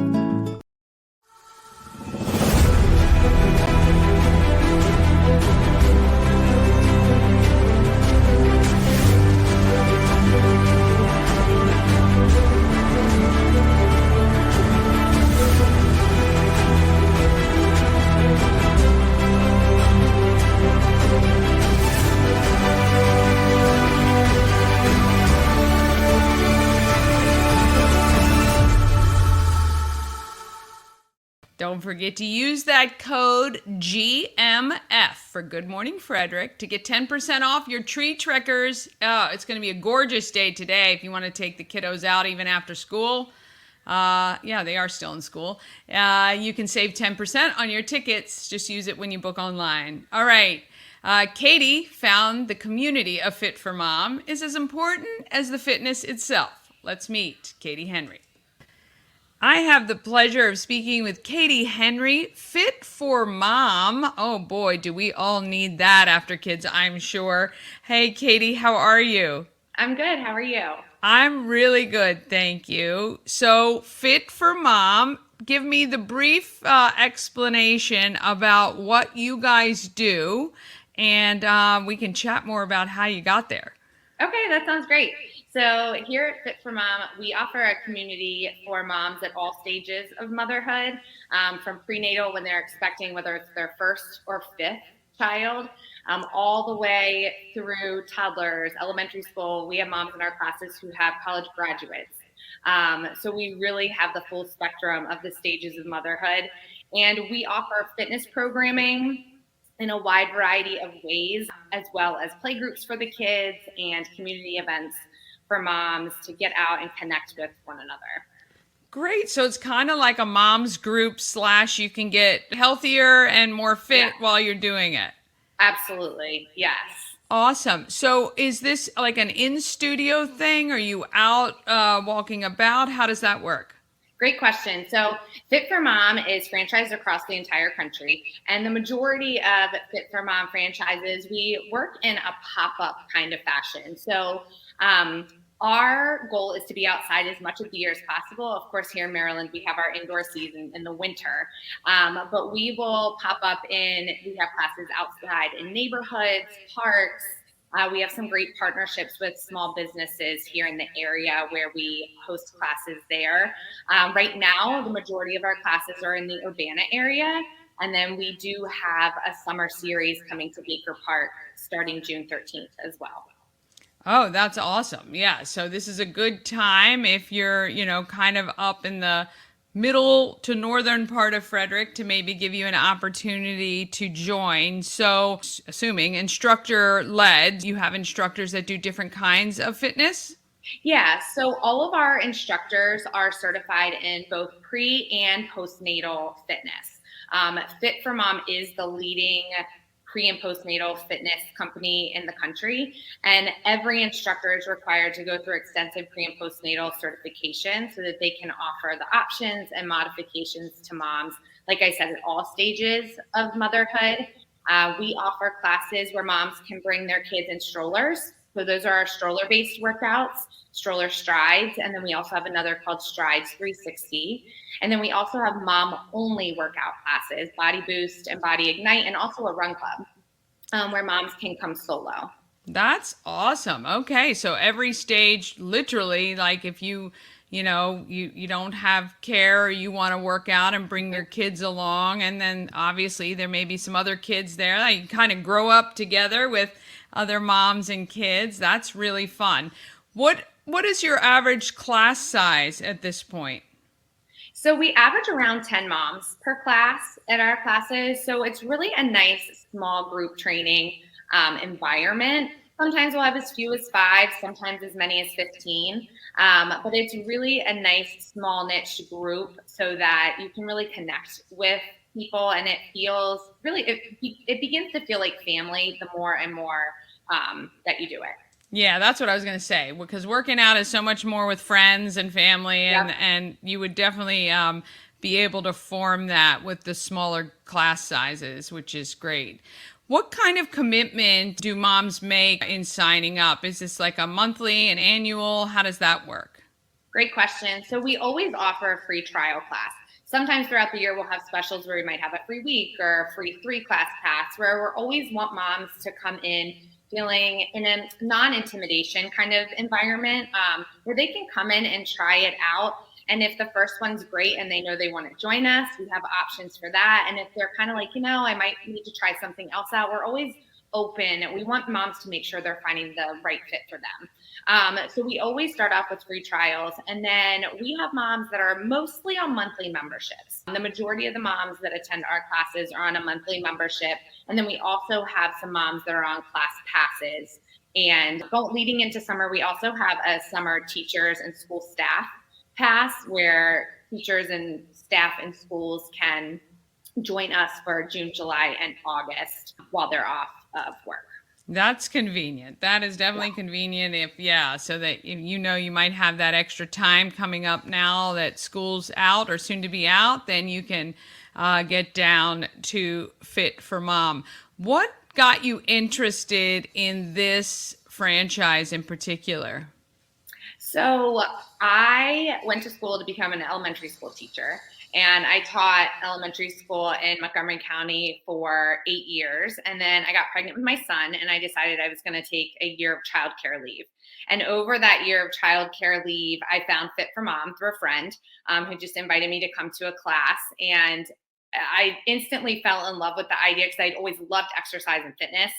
Don't forget to use that code GMF for Good Morning Frederick to get 10% off your tree trekkers. Oh, it's going to be a gorgeous day today if you want to take the kiddos out even after school. Yeah, they are still in school. You can save 10% on your tickets. Just use it when you book online. All right. Katie found the community of Fit for Mom is as important as the fitness itself. Let's meet Katie Henry. I have the pleasure of speaking with Katie Henry, Fit for Mom. Oh boy, do we all need that after kids, I'm sure. Hey, Katie, how are you? I'm good. How are you? I'm really good, thank you. So, Fit for Mom, give me the brief explanation about what you guys do, and we can chat more about how you got there. Okay, that sounds great. So here at Fit for Mom, we offer a community for moms at all stages of motherhood, from prenatal when they're expecting, whether it's their first or fifth child, all the way through toddlers, elementary school. We have moms in our classes who have college graduates. So we really have the full spectrum of the stages of motherhood. And we offer fitness programming in a wide variety of ways, as well as play groups for the kids and community events for moms to get out and connect with one another. Great. So it's kind of like a mom's group / you can get healthier and more fit while you're doing it. Absolutely. Yes. Awesome. So is this like an in-studio thing? Are you out walking about? How does that work? Great question. So Fit for Mom is franchised across the entire country, and the majority of Fit for Mom franchises, we work in a pop-up kind of fashion. So our goal is to be outside as much of the year as possible. Of course, here in Maryland, we have our indoor season in the winter, but we will pop up we have classes outside in neighborhoods, parks. We have some great partnerships with small businesses here in the area where we host classes there. Right now, the majority of our classes are in the Urbana area. And then we do have a summer series coming to Baker Park starting June 13th as well. Oh, that's awesome. Yeah. So this is a good time if you're, kind of up in the middle to northern part of Frederick to maybe give you an opportunity to join. So assuming instructor led, you have instructors that do different kinds of fitness? Yeah, so all of our instructors are certified in both pre and postnatal fitness. Fit for Mom is the leading pre and postnatal fitness company in the country. And every instructor is required to go through extensive pre and postnatal certification so that they can offer the options and modifications to moms, like I said, at all stages of motherhood. We offer classes where moms can bring their kids in strollers. So those are our stroller-based workouts, stroller strides, and then we also have another called Strides 360. And then we also have mom-only workout classes, Body Boost and Body Ignite, and also a run club where moms can come solo. That's awesome. Okay, so every stage, literally, like if you don't have care, or you want to work out and bring your kids along, and then obviously there may be some other kids there that you kind of grow up together with other moms and kids. That's really fun. What is your average class size at this point? So we average around 10 moms per class at our classes. So it's really a nice small group training environment. Sometimes we'll have as few as 5, sometimes as many as 15. But it's really a nice small niche group so that you can really connect with people, and it feels really, it begins to feel like family the more and more that you do it. Yeah, that's what I was going to say, because working out is so much more with friends and family, and, Yep. and you would definitely be able to form that with the smaller class sizes, which is great. What kind of commitment do moms make in signing up? Is this like a monthly, an annual? How does that work? Great question. So we always offer a free trial class. Sometimes throughout the year, we'll have specials where we might have a free week or a free 3-class pass, where we always want moms to come in feeling in a non-intimidation kind of environment where they can come in and try it out. And if the first one's great and they know they want to join us, we have options for that. And if they're kind of like, I might need to try something else out, we're always open. We want moms to make sure they're finding the right fit for them. So we always start off with free trials, and then we have moms that are mostly on monthly memberships. The majority of the moms that attend our classes are on a monthly membership, and then we also have some moms that are on class passes. And leading into summer, we also have a summer teachers and school staff pass where teachers and staff in schools can join us for June, July, and August while they're off of work. That's convenient. That is definitely convenient so that you might have that extra time coming up now that school's out or soon to be out, then you can get down to Fit for Mom. What got you interested in this franchise in particular? So I went to school to become an elementary school teacher, and I taught elementary school in Montgomery County for 8 years. And then I got pregnant with my son, and I decided I was going to take a year of childcare leave. And over that year of childcare leave, I found Fit for Mom through a friend who just invited me to come to a class. And I instantly fell in love with the idea, because I'd always loved exercise and fitness,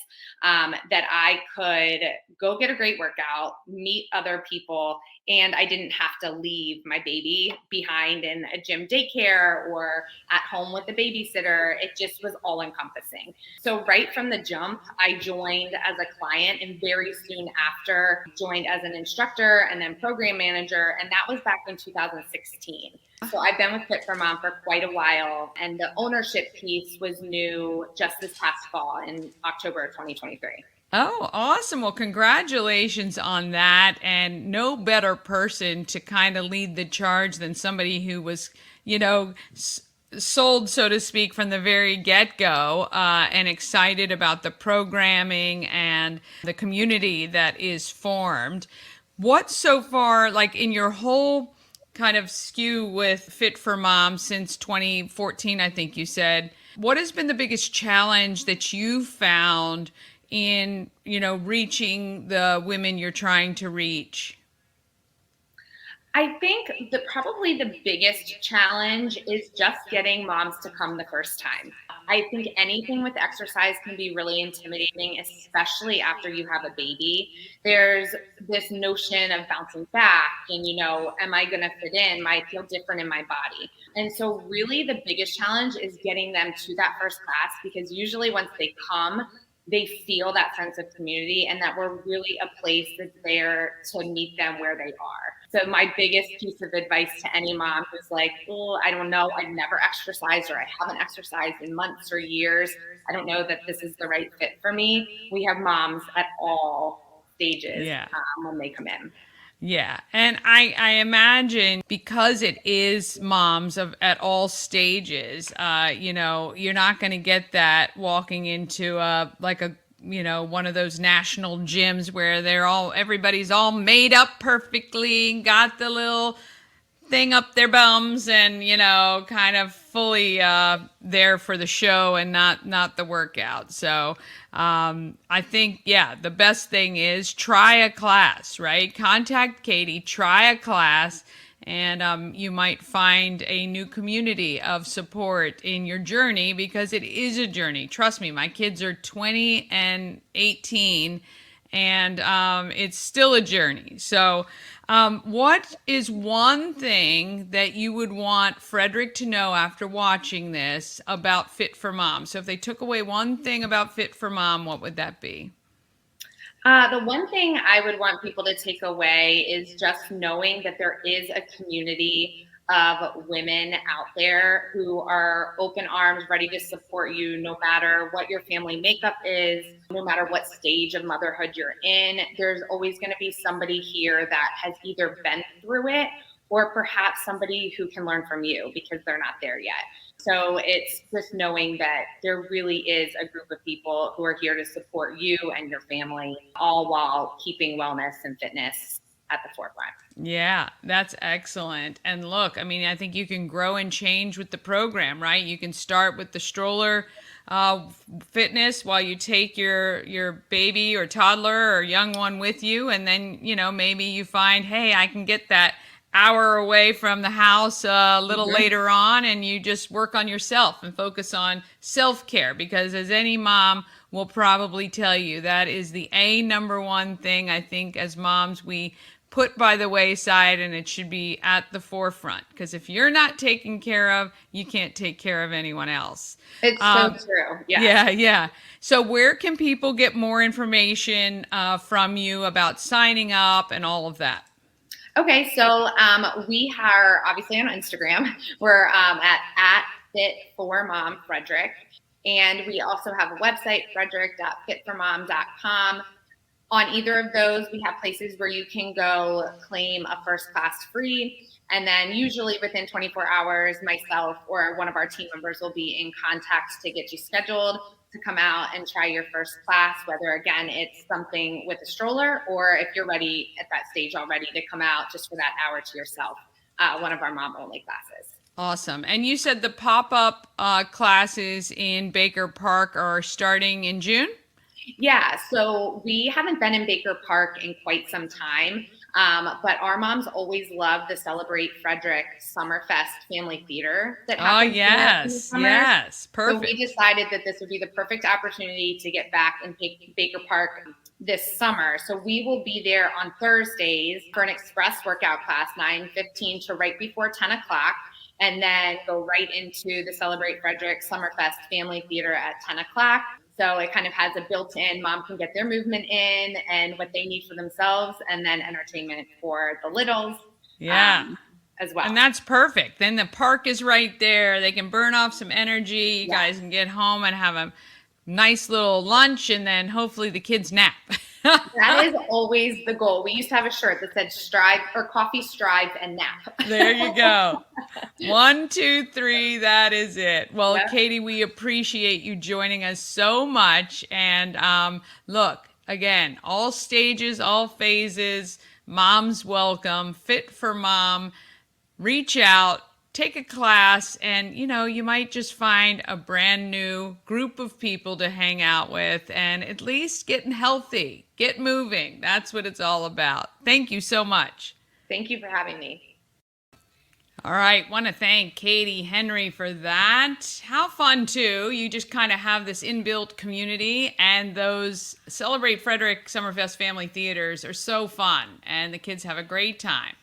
that I could go get a great workout, meet other people, and I didn't have to leave my baby behind in a gym daycare or at home with a babysitter. It just was all encompassing. So right from the jump, I joined as a client, and very soon after joined as an instructor and then program manager. And that was back in 2016. So I've been with Fit for Mom for quite a while, and the ownership piece was new just this past fall in October of 2023. Oh, awesome. Well, congratulations on that. And no better person to kind of lead the charge than somebody who was, sold, so to speak, from the very get-go, and excited about the programming and the community that is formed. What so far, like in your whole kind of skew with Fit for Mom since 2014, I think you said, what has been the biggest challenge that you found in, reaching the women you're trying to reach? I think probably the biggest challenge is just getting moms to come the first time. I think anything with exercise can be really intimidating, especially after you have a baby. There's this notion of bouncing back and, am I going to fit in? Might feel different in my body. And so really the biggest challenge is getting them to that first class, because usually once they come, they feel that sense of community and that we're really a place that's there to meet them where they are. So my biggest piece of advice to any mom who's like, oh, I don't know, I've never exercised or I haven't exercised in months or years. I don't know that this is the right fit for me. We have moms at all stages when they come in. Yeah. And I imagine because it is moms at all stages, you're not going to get that walking into one of those national gyms where everybody's all made up perfectly, got the little thing up their bums and, kind of fully there for the show and not the workout. So I think, the best thing is try a class, right? Contact Katie, try a class, and you might find a new community of support in your journey, because it is a journey. Trust me, my kids are 20 and 18, and it's still a journey. So what is one thing that you would want Frederick to know after watching this about Fit for Mom? So if they took away one thing about Fit for Mom, what would that be? The one thing I would want people to take away is just knowing that there is a community of women out there who are open arms, ready to support you no matter what your family makeup is, no matter what stage of motherhood you're in. There's always going to be somebody here that has either been through it or perhaps somebody who can learn from you because they're not there yet. So it's just knowing that there really is a group of people who are here to support you and your family, all while keeping wellness and fitness at the forefront. Yeah, that's excellent. And look, I think you can grow and change with the program, right? You can start with the stroller fitness while you take your baby or toddler or young one with you. And then, maybe you find, hey, I can get that hour away from the house a little later on, and you just work on yourself and focus on self-care, because as any mom will probably tell you, that is the number one thing I think as moms we put by the wayside, and it should be at the forefront, because if you're not taken care of, you can't take care of anyone else. It's so true. Yeah. So where can people get more information from you about signing up and all of that? Okay, so we are obviously on Instagram. We're at Fit4MomFrederick. And we also have a website, frederick.fitformom.com. On either of those, we have places where you can go claim a first class free. And then usually within 24 hours, myself or one of our team members will be in contact to get you scheduled to come out and try your first class, whether, again, it's something with a stroller or if you're ready at that stage already to come out just for that hour to yourself, one of our mom-only classes. Awesome. And you said the pop-up classes in Baker Park are starting in June? Yeah, so we haven't been in Baker Park in quite some time, but our moms always love the Celebrate Frederick Summerfest Family Theater that happens in the summer. Yes, perfect. So we decided that this would be the perfect opportunity to get back in Baker Park this summer. So we will be there on Thursdays for an express workout class, 9:15 to right before 10 o'clock. And then go right into the Celebrate Frederick Summerfest Family Theater at 10 o'clock. So it kind of has a built-in, mom can get their movement in and what they need for themselves, and then entertainment for the littles as well. And that's perfect. Then the park is right there. They can burn off some energy. You guys can get home and have a nice little lunch, and then hopefully the kids nap. That is always the goal. We used to have a shirt that said strive or coffee, strive, and nap. There you go. 1, 2, 3. That is it. Well, Katie, we appreciate you joining us so much. And look, again, all stages, all phases, mom's welcome, Fit for Mom. Reach out, take a class, and you might just find a brand new group of people to hang out with, and at least getting healthy, get moving. That's what it's all about. Thank you so much. Thank you for having me. All right, want to thank Katie Henry for that. How fun too. You just kind of have this inbuilt community, and those Celebrate Frederick Summerfest Family Theaters are so fun, and the kids have a great time.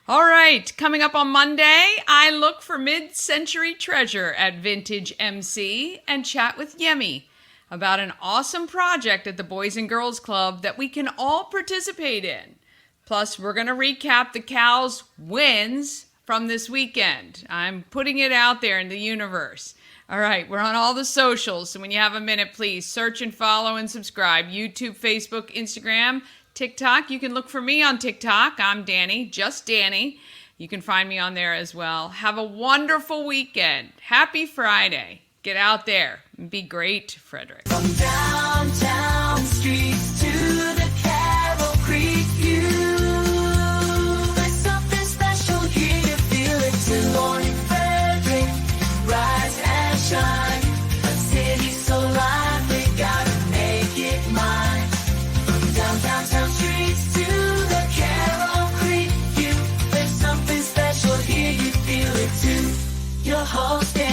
All right, coming up on Monday, I look for mid-century treasure at Vintage MC and chat with Yemi. about an awesome project at the Boys and Girls Club that we can all participate in. Plus, we're going to recap the Cows' wins from this weekend. I'm putting it out there in the universe. All right, we're on all the socials, so when you have a minute, please search and follow and subscribe. YouTube, Facebook, Instagram, TikTok. You can look for me on TikTok. I'm Danny, just Danny. You can find me on there as well. Have a wonderful weekend. Happy Friday. Get out there and be great, Frederick. From downtown streets to the Carroll Creek view. There's something special here, you feel it too. Morning Frederick, rise and shine. A city so lively, gotta make it mine. From downtown streets to the Carroll Creek view. There's something special here, you feel it too. Your whole stand